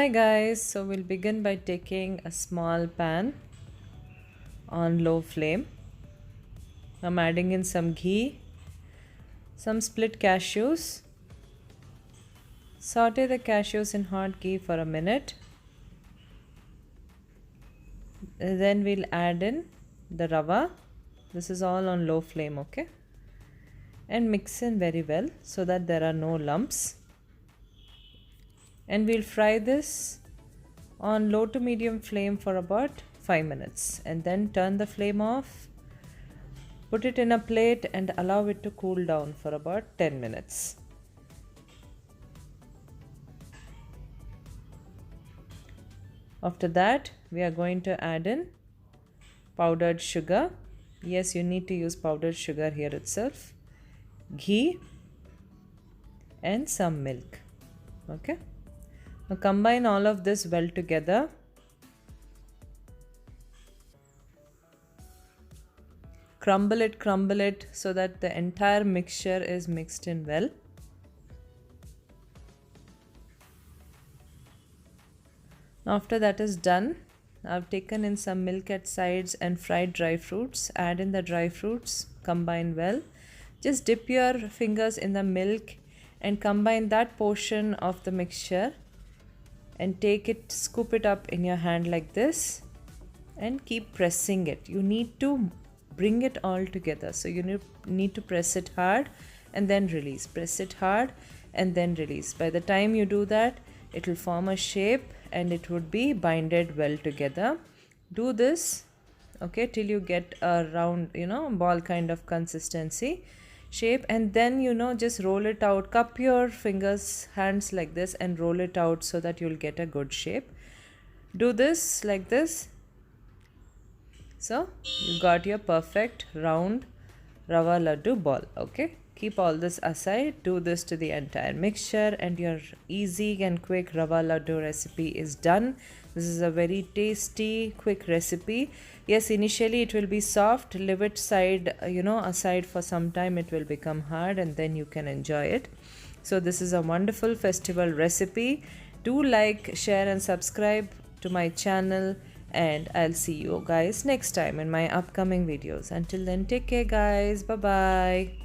Hi guys, so we'll begin by taking a small pan on low flame. I'm adding in some ghee, some split cashews. Saute the cashews in hot ghee for a minute. Then we'll add in the rava. This is all on low flame, okay? And mix in very well so that there are no lumps. And we'll fry this on low to medium flame for about 5 minutes and then turn the flame off. Put it in a plate and allow it to cool down for about 10 minutes. After that, we are going to add in powdered sugar. Yes, you need to use powdered sugar here itself. Ghee and some milk. Okay. Now combine all of this well together. Crumble it so that the entire mixture is mixed in well. After that is done, I've taken in some milk at sides and fried dry fruits. Add in the dry fruits, combine well. Just dip your fingers in the milk and combine that portion of the mixture and take it, scoop it up in your hand like this and keep pressing it. You need to bring it all together. So you need to press it hard and then release. Press it hard and then release. By the time you do that, it will form a shape and it would be binded well together. Do this, okay, till you get a round, ball kind of consistency shape, and then just roll it out. Cup your hands like this and roll it out so that you'll get a good shape. Do this like this. So you got your perfect round Rava Laddu ball. Okay, keep all this aside. Do this to the entire mixture and your easy and quick Rava Laddu recipe is done. This is a very tasty, quick recipe. Yes, initially it will be soft. Leave it aside for some time. It will become hard and then you can enjoy it. So this is a wonderful festival recipe. Do like, share and subscribe to my channel. And I'll see you guys next time in my upcoming videos. Until then, take care guys. Bye-bye.